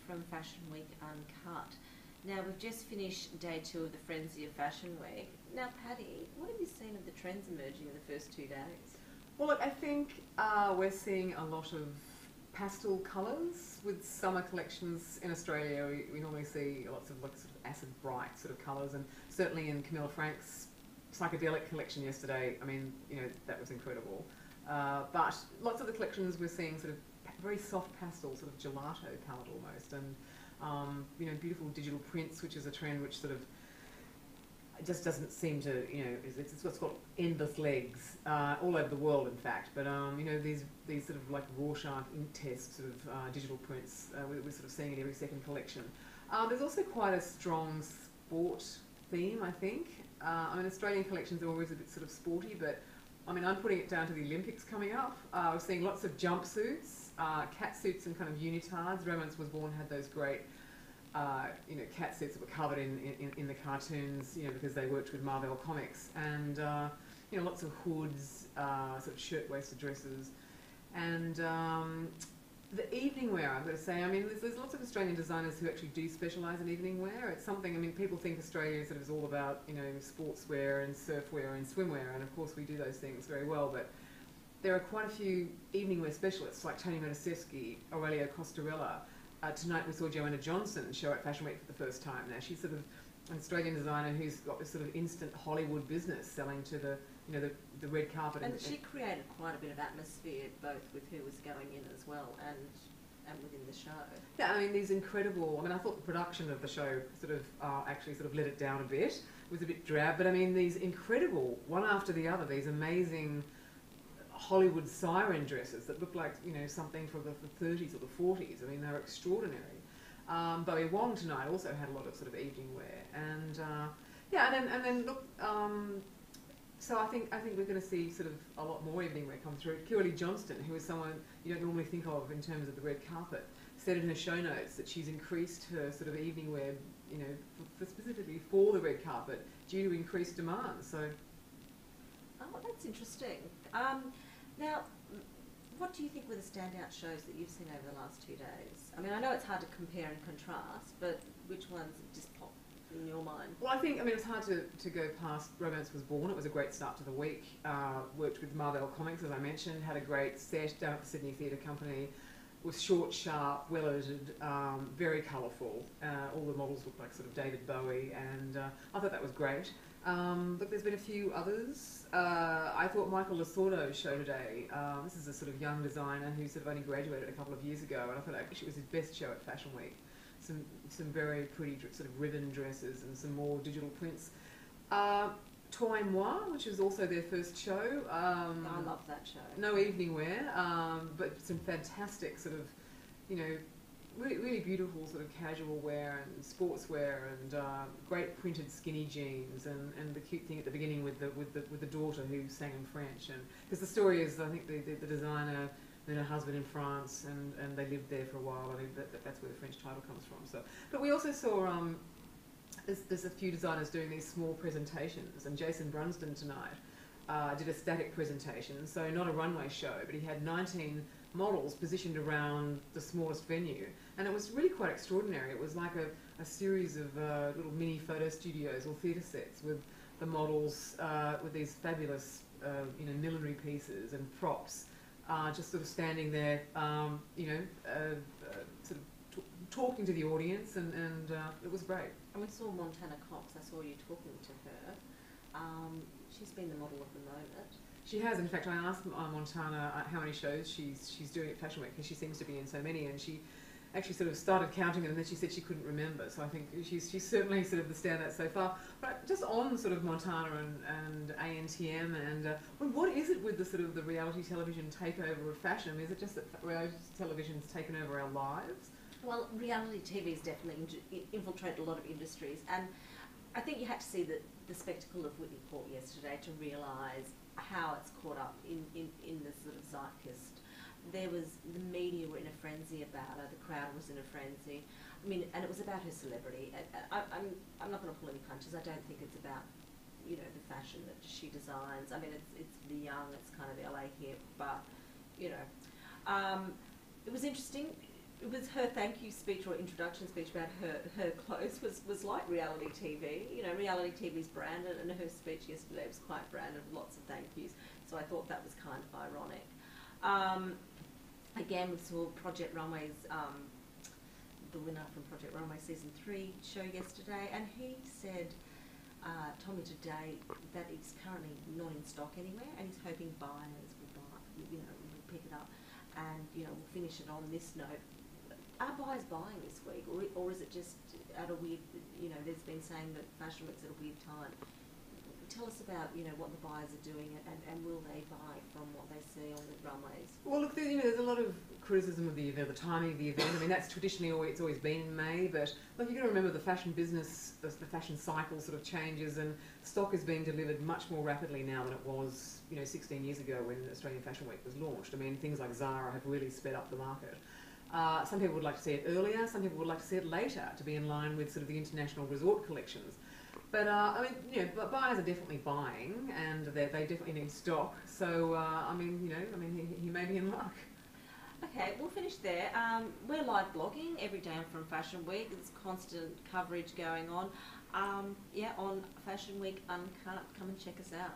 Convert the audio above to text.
from Fashion Week Uncut. Now, we've just finished day 2 of the frenzy of Fashion Week. Now, Paddy, what have you seen of the trends emerging in the first 2 days? Well, look, I think we're seeing a lot of pastel colours with summer collections in Australia. We normally see lots of like sort of acid bright sort of colours, and certainly in Camilla Frank's psychedelic collection yesterday, I mean, you know, that was incredible. But lots of the collections we're seeing sort of very soft pastel, sort of gelato palette almost, and you know, beautiful digital prints, which is a trend which sort of just doesn't seem to, you know, it's got endless legs all over the world, in fact. But you know, these sort of like Rorschach ink test sort of digital prints we're sort of seeing in every second collection. There's also quite a strong sport theme, I think. I mean, Australian collections are always a bit sort of sporty, but I mean, I'm putting it down to the Olympics coming up. We're seeing lots of jumpsuits, cat suits and kind of unitards. Romance Was Born had those great you know, cat suits that were covered in the cartoons, you know, because they worked with Marvel Comics, and you know, lots of hoods, sort of shirt-waisted dresses, and the evening wear, I've got to say, I mean, there's lots of Australian designers who actually do specialise in evening wear. It's something, I mean, people think Australia sort of is all about, you know, sportswear and surfwear and swimwear, and of course we do those things very well, but there are quite a few evening wear specialists like Tony Modesteschi, Aurelio Costarella. Tonight we saw Joanna Johnson show at Fashion Week for the first time. Now she's sort of an Australian designer who's got this sort of instant Hollywood business, selling to the, you know, the red carpet. And she created quite a bit of atmosphere, both with who was going in as well and within the show. Yeah, I mean, these incredible, I mean, I thought the production of the show sort of actually sort of let it down a bit. It was a bit drab, but I mean, these incredible, one after the other, these amazing Hollywood siren dresses that look like, you know, something from the 30s or the 40s. I mean, they're extraordinary. Bowie Wong tonight also had a lot of sort of evening wear, and yeah, and then look. So I think we're going to see sort of a lot more evening wear come through. Kirley Johnston, who is someone you don't normally think of in terms of the red carpet, said in her show notes that she's increased her sort of evening wear, you know, specifically for the red carpet due to increased demand. So. Oh, that's interesting. Now, what do you think were the standout shows that you've seen over the last 2 days? I mean, I know it's hard to compare and contrast, but which ones just pop in your mind? Well, I think, I mean, it's hard to go past Romance Was Born. It was a great start to the week. Worked with Marvel Comics, as I mentioned, had a great set down at the Sydney Theatre Company. Was short, sharp, well edited, very colourful. All the models looked like sort of David Bowie, and I thought that was great. Look, there's been a few others. I thought Michael Lasordo's show today, this is a sort of young designer who sort of only graduated a couple of years ago, and I thought actually it was his best show at Fashion Week. Some very pretty sort of ribbon dresses and some more digital prints. Toi Moi, which is also their first show. I love that show. No evening wear, but some fantastic sort of, you know, really beautiful sort of casual wear and sportswear, and great printed skinny jeans, and the cute thing at the beginning with the daughter who sang in French, and because the story is, I think the designer met her husband in France, and they lived there for a while. I think that's where the French title comes from. So, but we also saw there's a few designers doing these small presentations, and Jason Brunsden tonight did a static presentation, so not a runway show, but he had 19 models positioned around the smallest venue, and it was really quite extraordinary. It was like a series of little mini photo studios or theatre sets with the models with these fabulous you know, millinery pieces and props, just sort of standing there, you know, sort of talking to the audience, and it was great. And we saw Montana Cox. I saw you talking to her. She's been the model of the moment. She has. In fact, I asked Montana how many shows she's doing at Fashion Week, because she seems to be in so many, and she actually sort of started counting it, and then she said she couldn't remember. So I think she's certainly sort of the standout so far. But just on sort of Montana and ANTM, and what is it with the sort of the reality television takeover of fashion? I mean, is it just that reality television's taken over our lives? Well, reality TV has definitely infiltrated a lot of industries, and I think you had to see the spectacle of Whitney Court yesterday to realise how it's caught up in the sort of zeitgeist. There was, the media were in a frenzy about her, the crowd was in a frenzy. I mean, and it was about her celebrity. I'm not going to pull any punches. I don't think it's about, you know, the fashion that she designs. I mean, it's the young, it's kind of LA hip, but, you know. It was interesting. it was her thank you speech or introduction speech about her clothes was like reality TV. You know, reality TV's branded, and her speech yesterday was quite branded with lots of thank yous. So I thought that was kind of ironic. Again, we saw Project Runway's, the winner from Project Runway Season 3 show yesterday, and he said, told me today that it's currently not in stock anywhere, and he's hoping buyers will buy, will pick it up, and, we'll finish it on this note. Are buyers buying this week, or is it just at a weird, there's been saying that Fashion Week's at a weird time. Tell us about, what the buyers are doing, and will they buy from what they see on the runways? Well, look, there's a lot of criticism of the event, the timing of the event. I mean, that's traditionally it's always been in May, but look, you've got to remember the fashion business, the fashion cycle sort of changes, and stock is being delivered much more rapidly now than it was, 16 years ago when Australian Fashion Week was launched. I mean, things like Zara have really sped up the market. Some people would like to see it earlier, some people would like to see it later to be in line with sort of the international resort collections. But but buyers are definitely buying, and they definitely need stock. So he may be in luck. Okay, we'll finish there. We're live blogging every day from Fashion Week. There's constant coverage going on. On Fashion Week Uncut. Come and check us out.